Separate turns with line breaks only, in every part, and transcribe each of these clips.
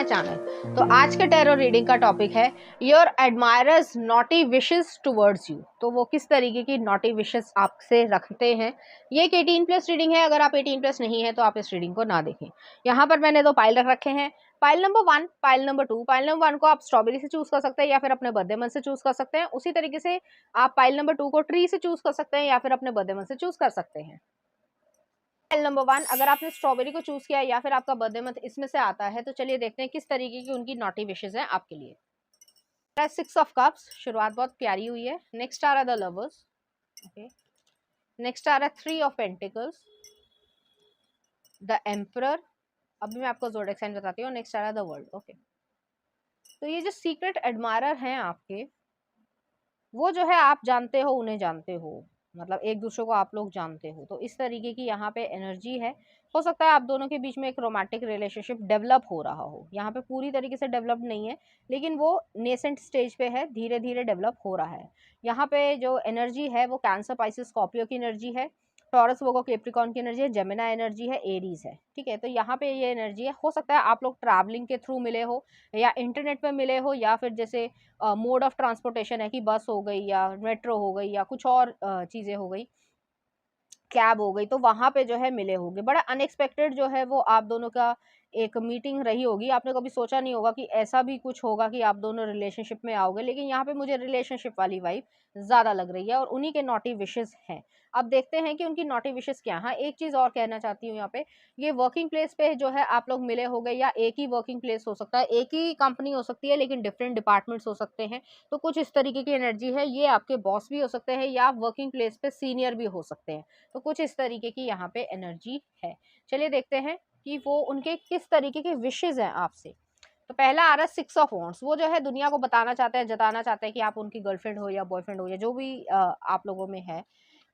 My channel. तो आज के टैरो रीडिंग का टॉपिक है your admirers naughty wishes towards you. तो वो किस तरीके की नॉटी विशेस आपसे रखते हैं। ये एक 18+ रीडिंग है। अगर आप 18+ नहीं है तो आप इस रीडिंग को ना देखें। यहाँ पर मैंने 2 पाइल रख रखे हैं, pile number 1, pile number 2। Pile number 1 को आप स्ट्रॉबेरी से चूज कर सकते हैं या फिर अपने बर्थडे मंथ से चूज कर सकते हैं। उसी तरीके से आप पाइल नंबर 2 को ट्री से चूज कर सकते हैं या फिर अपने बर्थडे मंथ से चूज कर सकते हैं। पाइल नंबर 1, अगर आपने स्ट्रॉबेरी को चूज किया या फिर आपका बर्थडे मंथ इसमें से आता है, तो चलिए देखते हैं किस तरीके की उनकी नॉटी विशेस हैं आपके लिए। 6 ऑफ कप्स, शुरुआत बहुत प्यारी हुई है। नेक्स्ट आ रहा है द लवर्स, ओके। नेक्स्ट आ रहा है 3 ऑफ पेंटिकल्स, द एम्परर। अभी मैं आपको ज़ोडिएक साइन बताती हूँ। नेक्स्ट आ रहा है द वर्ल्ड, ओके। तो ये जो सीक्रेट एडमायरर हैं आपके, वो जो है आप जानते हो, उन्हें जानते हो, मतलब एक दूसरे को आप लोग जानते हो। तो इस तरीके की यहाँ पे एनर्जी है। हो सकता है आप दोनों के बीच में एक रोमांटिक रिलेशनशिप डेवलप हो रहा हो। यहाँ पे पूरी तरीके से डेवलप नहीं है, लेकिन वो नेसेंट स्टेज पे है, धीरे धीरे डेवलप हो रहा है। यहाँ पे जो एनर्जी है वो कैंसर, पाइसेस, स्कॉर्पियो की एनर्जी है, टॉरस, वोगो, कैप्रिकॉर्न की एनर्जी है, जेमिना एनर्जी है, एरीज है। ठीक है, तो यहाँ पे ये एनर्जी है। हो सकता है आप लोग ट्रैवलिंग के थ्रू मिले हो या इंटरनेट पे मिले हो, या फिर जैसे मोड ऑफ ट्रांसपोर्टेशन है कि बस हो गई या मेट्रो हो गई या कुछ और चीज़ें हो गई, कैब हो गई, तो वहाँ पे जो है मिले होंगे। बड़ा अनएक्सपेक्टेड जो है वो आप दोनों का एक मीटिंग रही होगी। आपने कभी सोचा नहीं होगा कि ऐसा भी कुछ होगा कि आप दोनों रिलेशनशिप में आओगे, लेकिन यहाँ पे मुझे रिलेशनशिप वाली वाइब ज़्यादा लग रही है और उन्हीं के नॉटी विशेस हैं। अब देखते हैं कि उनकी नॉटी विशेस क्या है। हाँ, एक चीज़ और कहना चाहती हूँ यहाँ पे, ये वर्किंग प्लेस पे जो है आप लोग मिले हो गए, या एक ही वर्किंग प्लेस हो सकता है, एक ही कंपनी हो सकती है, लेकिन डिफरेंट डिपार्टमेंट्स हो सकते हैं। तो कुछ इस तरीके की एनर्जी है। ये आपके बॉस भी हो सकते हैं या वर्किंग प्लेस पे सीनियर भी हो सकते हैं। तो कुछ इस तरीके की यहाँ पे एनर्जी है। चलिए देखते हैं कि वो उनके किस तरीके के विशेस हैं आपसे। तो पहला आ रहा है 6 ऑफ वॉन्ड्स। वो जो है दुनिया को बताना चाहते हैं, जताना चाहते हैं कि आप उनकी गर्लफ्रेंड हो या बॉयफ्रेंड हो या जो भी आप लोगों में है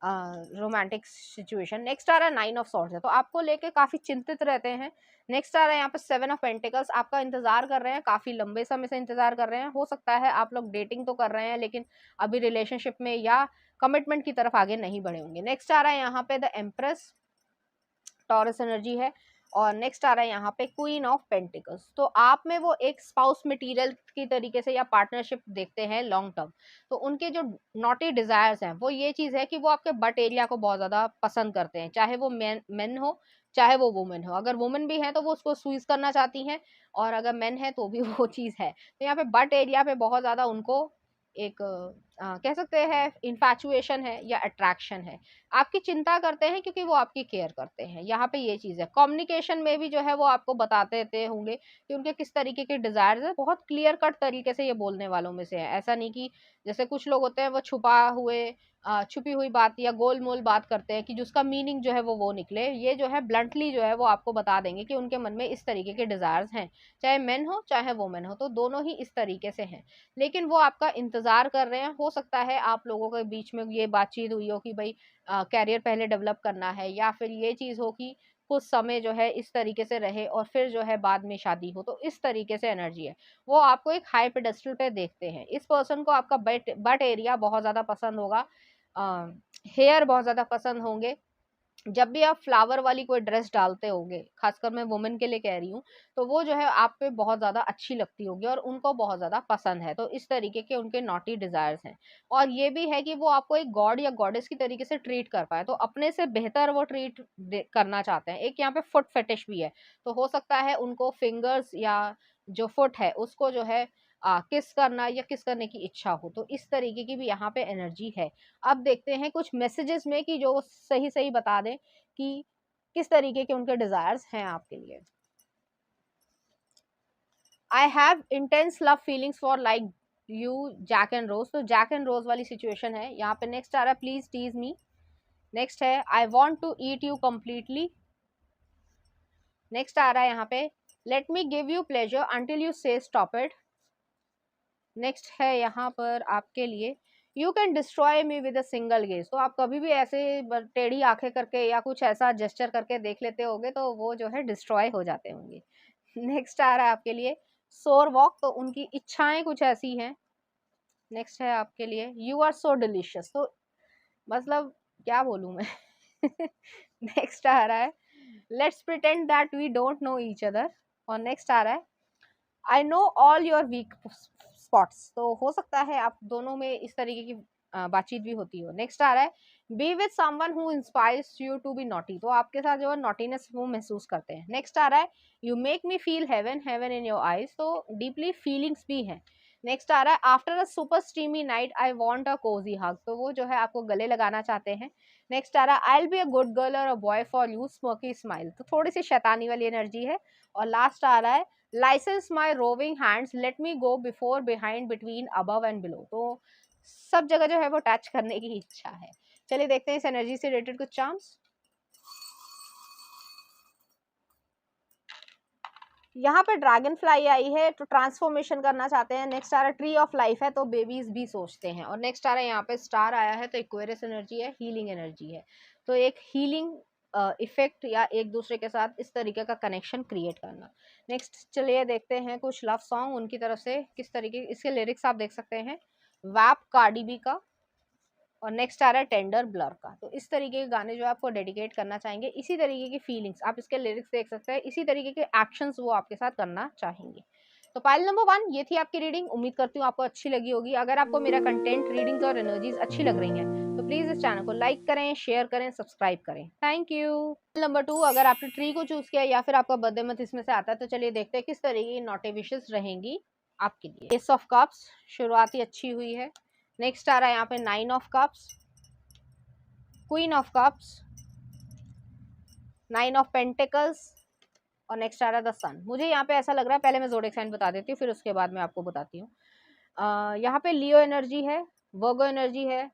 रोमांटिक सिचुएशन। नेक्स्ट आ रहा है 9 ऑफ सॉर्ड्स है, तो आपको लेके काफी चिंतित रहते हैं। नेक्स्ट आ रहा है यहाँ पे 7 ऑफ पेंटिकल्स, आपका इंतजार कर रहे हैं, काफी लंबे समय से इंतजार कर रहे हैं। हो सकता है आप लोग डेटिंग तो कर रहे हैं, लेकिन अभी रिलेशनशिप में या कमिटमेंट की तरफ आगे नहीं बढ़े होंगे। नेक्स्ट आ रहा है यहाँ पे द एम्प्रेस, टॉरस एनर्जी है। और नेक्स्ट आ रहा है यहाँ पे क्वीन ऑफ पेंटिकल्स। तो आप में वो एक स्पाउस मटेरियल की तरीके से या पार्टनरशिप देखते हैं लॉन्ग टर्म। तो उनके जो नॉटी डिजायर्स हैं वो ये चीज है कि वो आपके बट एरिया को बहुत ज्यादा पसंद करते हैं, चाहे वो मेन हो चाहे वो वुमेन हो। अगर वुमेन भी है तो वो उसको स्क्वीज करना चाहती हैं, और अगर मेन है तो भी वो चीज है। तो यहाँ पे बट एरिया पे बहुत ज्यादा उनको एक कह सकते हैं इन्फैचुएशन है या अट्रैक्शन है। आपकी चिंता करते हैं क्योंकि वो आपकी केयर करते हैं। यहाँ पे ये चीज़ है। कम्युनिकेशन में भी जो है वो आपको बताते रहते होंगे कि उनके किस तरीके के डिजायर्स है। बहुत क्लियर कट तरीके से ये बोलने वालों में से है। ऐसा नहीं कि जैसे कुछ लोग होते हैं वो छुपी हुई बात या गोल मोल बात करते हैं कि जिसका मीनिंग जो है वो निकले। ये जो है ब्लंटली जो है वो आपको बता देंगे कि उनके मन में इस तरीके के डिजायर्स हैं, चाहे मेन हो चाहे वुमेन हो, तो दोनों ही इस तरीके से हैं। लेकिन वो आपका इंतजार कर रहे हैं। हो सकता है आप लोगों के बीच में ये बातचीत हुई हो कि भाई कैरियर पहले डेवलप करना है, या फिर ये चीज़ हो कि कुछ समय जो है इस तरीके से रहे और फिर जो है बाद में शादी हो। तो इस तरीके से एनर्जी है। वो आपको एक हाई पेडेस्टल पे देखते हैं। इस पर्सन को आपका बट एरिया बहुत ज़्यादा पसंद होगा, हेयर बहुत ज़्यादा पसंद होंगे। जब भी आप फ्लावर वाली कोई ड्रेस डालते होगे, खासकर मैं वुमेन के लिए कह रही हूँ, तो वो जो है आप पे बहुत ज़्यादा अच्छी लगती होगी और उनको बहुत ज़्यादा पसंद है। तो इस तरीके के उनके नॉटी डिज़ायर्स हैं। और ये भी है कि वो आपको एक गॉड या गॉडेस की तरीके से ट्रीट कर पाए, तो अपने से बेहतर वो ट्रीट करना चाहते हैं। एक यहाँ पे फुट फेटिश भी है। तो हो सकता है उनको फिंगर्स या जो फुट है उसको जो है किस करना या किस करने की इच्छा हो। तो इस तरीके की भी यहाँ पे एनर्जी है। अब देखते हैं कुछ मैसेजेस में कि जो सही सही बता दें कि किस तरीके के उनके डिजायर्स हैं आपके लिए। I have intense love feelings for like you Jack and Rose. तो जैक एंड रोज वाली सिचुएशन है। यहाँ पे नेक्स्ट आ रहा है प्लीज टीज मी। नेक्स्ट है I want to eat you completely. Next आ रहा है यहाँ पे let me give you pleasure until you say stop it. Next है यहाँ पर आपके लिए you can destroy me with a single gaze. तो आप कभी भी ऐसे टेढ़ी आंखें करके या कुछ ऐसा जेस्चर करके देख लेते होंगे तो वो जो है डिस्ट्रॉय हो जाते होंगे। नेक्स्ट आ रहा है आपके लिए सोर वॉक। तो उनकी इच्छाएं कुछ ऐसी हैं। नेक्स्ट है आपके लिए यू आर सो डिलीशियस। तो मतलब क्या बोलूं मैं। नेक्स्ट आ रहा है let's pretend that we don't know each other. और नेक्स्ट आ रहा है I know all your weak spots. तो हो सकता है आप दोनों में इस तरीके की बातचीत भी होती हो। नेक्स्ट आ रहा है be with someone who inspires you to be naughty. तो आपके साथ जो है नॉटीनेस वो महसूस करते हैं। नेक्स्ट आ रहा है you make me feel heaven, heaven in your eyes. तो डीपली फीलिंग्स भी हैं। नेक्स्ट आ रहा है after a super steamy night I want a cozy hug. तो वो जो है आपको गले लगाना चाहते हैं। नेक्स्ट आ रहा है I will be a good girl और a boy for you, smoky smile. तो थोड़ी सी शैतानी वाली एनर्जी है। और लास्ट आ रहा है license my roving hands, let me go before, behind, between, above and below. तो सब जगह जो है वो टच करने की इच्छा है। चलिए देखते हैं इस एनर्जी से रिलेटेड कुछ चार्म्स। यहाँ पे ड्रैगन फ्लाई आई है तो ट्रांसफॉर्मेशन करना चाहते हैं। नेक्स्ट आ रहा है ट्री ऑफ लाइफ है तो बेबीज भी सोचते हैं। और नेक्स्ट आ रहा है यहाँ पे स्टार आया है तो एक्वेरियस एनर्जी है, हीलिंग एनर्जी है। तो एक हीलिंग इफेक्ट या एक दूसरे के साथ इस तरीके का कनेक्शन क्रिएट करना। नेक्स्ट चलिए देखते हैं कुछ लव सॉन्ग उनकी तरफ से किस तरीके, इसके लिरिक्स आप देख सकते हैं वैप कार्डी बी का। और नेक्स्ट आ रहा है टेंडर ब्लर का। तो इस तरीके के गाने जो आपको डेडिकेट करना चाहेंगे, इसी तरीके की फीलिंग्स आप इसके लिरिक्स देख सकते हैं, इसी तरीके के एक्शंस वो आपके साथ करना चाहेंगे। तो पाइल नंबर 1 ये थी आपकी रीडिंग। उम्मीद करती हूँ आपको अच्छी लगी होगी। अगर आपको मेरा कंटेंट, रीडिंग्स और एनर्जीज अच्छी लग रही हैं तो प्लीज इस चैनल को लाइक करें, शेयर करें, सब्सक्राइब करें। Thank you. नंबर 2 अगर आपने ट्री को चूज किया या फिर आपका बर्थडे मंथ इसमें से आता है तो चलिए देखते हैं किस तरीके की नॉटी विशेस रहेंगी आपके लिए। एस ऑफ कप्स शुरुआती अच्छी हुई है। नेक्स्ट आ रहा है यहाँ पे 9 of cups, queen of cups, 9 of pentacles और नेक्स्ट आ रहा है द सन। मुझे यहाँ पे ऐसा लग रहा है, पहले मैं ज़ोडिएक साइन बता देती हूँ फिर उसके बाद मैं आपको बताती हूँ। यहाँ पे लियो एनर्जी है, वर्गो एनर्जी है,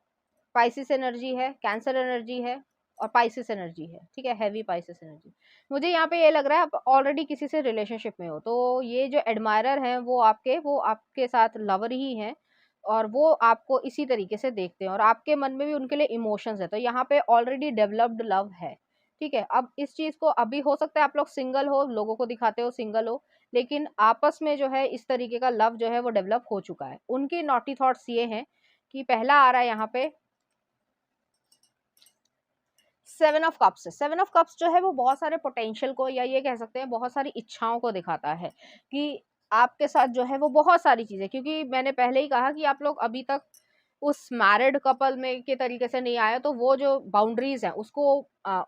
पाइसिस एनर्जी है, कैंसर एनर्जी है और पाइसिस एनर्जी है। ठीक है, हैवी पाइसिस एनर्जी। मुझे यहाँ पे ये लग रहा है आप ऑलरेडी किसी से रिलेशनशिप में हो, तो ये जो एडमायरर हैं वो आपके साथ लवर ही हैं और वो आपको इसी तरीके से देखते हैं और आपके मन में भी उनके लिए इमोशंस है। तो यहाँ पे ऑलरेडी डेवलप्ड लव है। ठीक है, अब इस चीज को अभी हो सकता है आप लोग सिंगल हो, लोगों को दिखाते हो सिंगल हो, लेकिन आपस में जो है इस तरीके का लव जो है वो डेवलप हो चुका है। उनके नॉटी थॉट्स ये हैं कि पहला आ रहा है यहाँ पे 7 ऑफ कप्स। 7 ऑफ कप्स जो है वो बहुत सारे पोटेंशियल को या ये कह सकते हैं बहुत सारी इच्छाओं को दिखाता है कि आपके साथ जो है वो बहुत सारी चीजें, क्योंकि मैंने पहले ही कहा कि आप लोग अभी तक उस मैरिड कपल में के तरीके से नहीं आया, तो वो जो बाउंड्रीज हैं उसको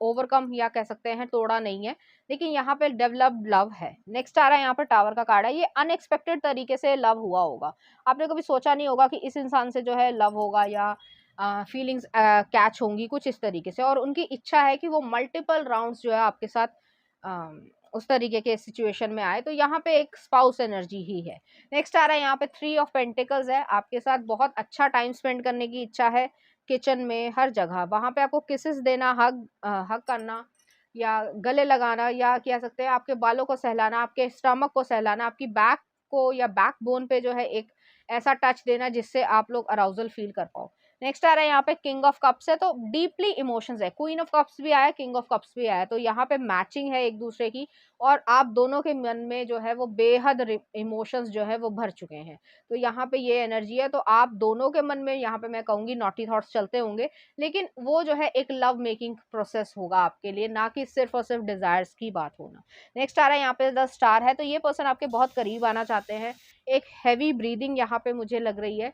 ओवरकम या कह सकते हैं तोड़ा नहीं है, लेकिन यहाँ पे डेवलप्ड लव है। नेक्स्ट आ रहा है यहाँ पे टावर का कार्ड है। ये अनएक्सपेक्टेड तरीके से लव हुआ होगा, आपने कभी सोचा नहीं होगा कि इस इंसान से जो है लव होगा या फीलिंग्स कैच होंगी कुछ इस तरीके से। और उनकी इच्छा है कि वो मल्टीपल राउंड्स जो है आपके साथ उस तरीके के सिचुएशन में आए। तो यहाँ पे एक स्पाउस एनर्जी ही है। नेक्स्ट आ रहा है यहाँ पे 3 ऑफ पेंटिकल्स है। आपके साथ बहुत अच्छा टाइम स्पेंड करने की इच्छा है, किचन में हर जगह वहां पे आपको किसेस देना, हग करना या गले लगाना या कह सकते हैं आपके बालों को सहलाना, आपके स्टमक को सहलाना, आपकी बैक को या बैक बोन पे जो है एक ऐसा टच देना जिससे आप लोग अराउजल फील कर पाओ। नेक्स्ट आ रहा है यहाँ पे किंग ऑफ कप्स है, तो डीपली इमोशंस है। क्वीन ऑफ कप्स भी आया, किंग ऑफ कप्स भी आया, तो यहाँ पे मैचिंग है एक दूसरे की और आप दोनों के मन में जो है वो बेहद इमोशंस जो है वो भर चुके हैं। तो यहाँ पे ये एनर्जी है, तो आप दोनों के मन में यहाँ पे मैं कहूंगी नॉटी थॉट्स चलते होंगे, लेकिन वो जो है एक लव मेकिंग प्रोसेस होगा आपके लिए, ना कि सिर्फ और सिर्फ डिजायर्स की बात होना। नेक्स्ट आ रहा है यहाँ पे द स्टार है, तो ये पर्सन आपके बहुत करीब आना चाहते हैं। एक हैवी ब्रीदिंग यहाँ पे मुझे लग रही है,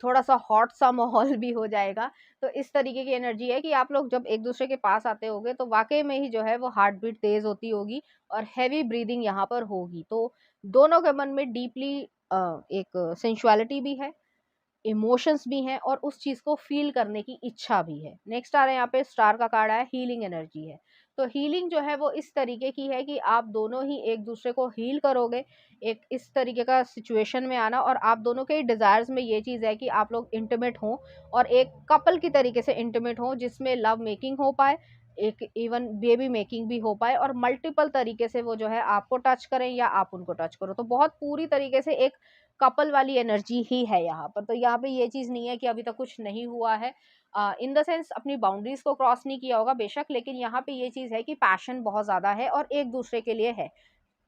थोड़ा सा हॉट सा माहौल भी हो जाएगा। तो इस तरीके की एनर्जी है कि आप लोग जब एक दूसरे के पास आते होंगे तो वाकई में ही जो है वो हार्ट बीट तेज होती होगी और हैवी ब्रीदिंग यहाँ पर होगी। तो दोनों के मन में डीपली एक सेंसुअलिटी भी है, इमोशंस भी हैं और उस चीज को फील करने की इच्छा भी है। नेक्स्ट आ रहा है यहाँ पे स्टार का कार्ड है, हीलिंग एनर्जी है। तो हीलिंग जो है वो इस तरीके की है कि आप दोनों ही एक दूसरे को हील करोगे, एक इस तरीके का सिचुएशन में आना। और आप दोनों के डिजायर्स में ये चीज है कि आप लोग इंटीमेट हो और एक कपल की तरीके से इंटीमेट हो जिसमें लव मेकिंग हो पाए, एक इवन बेबी मेकिंग भी हो पाए और मल्टीपल तरीके से वो जो है आपको टच करें या आप उनको टच करो। तो बहुत पूरी तरीके से एक कपल वाली एनर्जी ही है यहाँ पर। तो यहाँ पे ये चीज नहीं है कि अभी तक कुछ नहीं हुआ है, इन द सेंस अपनी बाउंड्रीज को क्रॉस नहीं किया होगा बेशक, लेकिन यहाँ पे ये चीज है कि पैशन बहुत ज्यादा है और एक दूसरे के लिए है।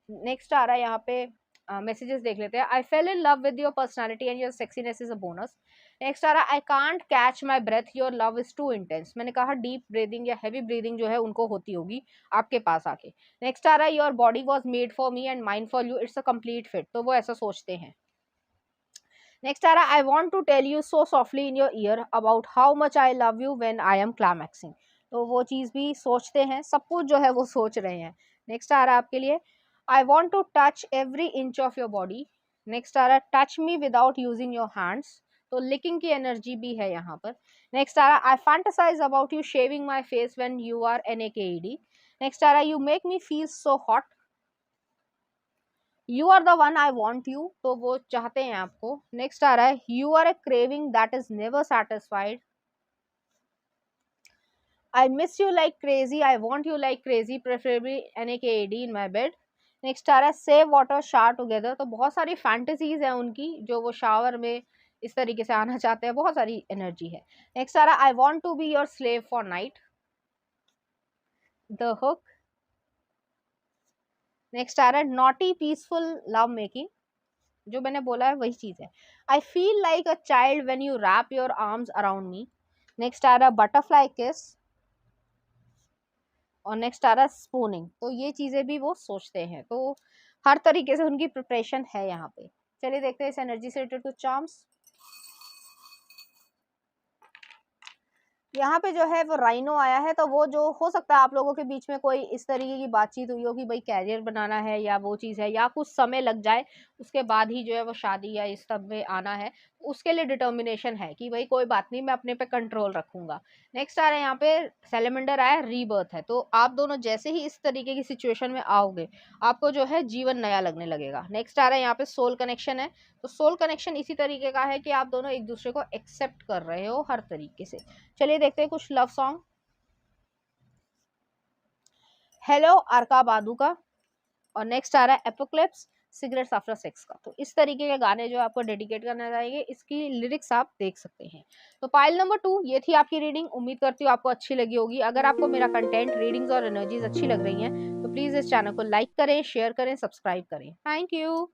नेक्स्ट आ रहा है यहाँ पे मैसेजेस देख लेते हैं। I fell in love with your personality and your sexiness is a bonus. Next आ रहा है I can't catch my breath your love is too intense. मैंने कहा डीप ब्रीदिंग या हैवी ब्रीदिंग जो है उनको होती होगी आपके पास आके। नेक्स्ट आ रहा है your body was made for me and mind for you, it's a complete fit. तो वो ऐसा सोचते हैं। नेक्स्ट आ रहा है I want to tell you so softly in your ear about how much I love you when I am climaxing. तो वो चीज़ भी सोचते हैं, सब कुछ जो है वो सोच रहे हैं। नेक्स्ट आ रहा है आपके लिए I want to touch every inch of your body. Next आ रहा है touch me without using your hands. तो लिकिंग की एनर्जी भी है यहाँ पर। नेक्स्ट आ रहा है I fantasize about you shaving my face when you are NAKED। Next आ रहा है you make me feel so hot. You are the one I want you, तो वो चाहते हैं आपको। नेक्स्ट आ रहा है you are a craving that is never satisfied. I miss you like crazy, I want you like crazy, preferably NAKED in my bed. Next आ रहा है सेव वाटर शावर टुगेदर। तो बहुत सारी फैंटेसीज हैं उनकी जो वो शावर में इस तरीके से आना चाहते हैं, बहुत सारी एनर्जी है। नेक्स्ट आ रहा है I want to be your slave for night, the hook. Next आ रहा है नॉटी पीसफुल लव मेकिंग, जो मैंने बोला है वही चीज है। I feel like a child when you wrap your arms around me. Next आ रहा है बटरफ्लाई किस। और नेक्स्ट आ रहा है स्पूनिंग। तो ये चीजें भी वो सोचते हैं, तो हर तरीके से उनकी प्रिपरेशन है यहाँ पे। चलिए देखते हैं इस एनर्जी से रिलेटेड कुछ चार्म्स। यहाँ पे जो है वो राइनो आया है, तो वो जो हो सकता है आप लोगों के बीच में कोई इस तरीके की बातचीत हुई हो कि भाई कैरियर बनाना है या वो चीज़ है, या कुछ समय लग जाए उसके बाद ही जो है वो शादी या इस सब में आना है। उसके लिए डिटर्मिनेशन है कि भाई कोई बात नहीं, मैं अपने पे कंट्रोल रखूंगा। नेक्स्ट आ रहा है यहाँ पे सेलेमेंडर आया, रीबर्थ है। तो आप दोनों जैसे ही इस तरीके की सिचुएशन में आओगे आपको जो है जीवन नया लगने लगेगा। नेक्स्ट आ रहा है यहाँ पे सोल कनेक्शन है। तो सोल कनेक्शन इसी तरीके का है कि आप दोनों एक दूसरे को एक्सेप्ट कर रहे हो हर तरीके से। चलिए देखते हैं कुछ लव सॉन्ग। हेलो अर्का बादू का। और नेक्स्ट आ रहा है एपोक्लिप्स, सिगरेट्स आफ्टर सेक्स का। तो इस तरीके के गाने जो आपको डेडिकेट करने चाहिए, इसकी लिरिक्स आप देख सकते हैं। तो पाइल नंबर 2 ये थी आपकी रीडिंग। उम्मीद करती हूँ आपको अच्छी लगी होगी। अगर आपको मेरा कंटेंट, रीडिंग्स और एनर्जीज अच्छी लग रही हैं तो प्लीज इस चैनल को लाइक करें, शेयर करें, सब्सक्राइब करें। Thank you.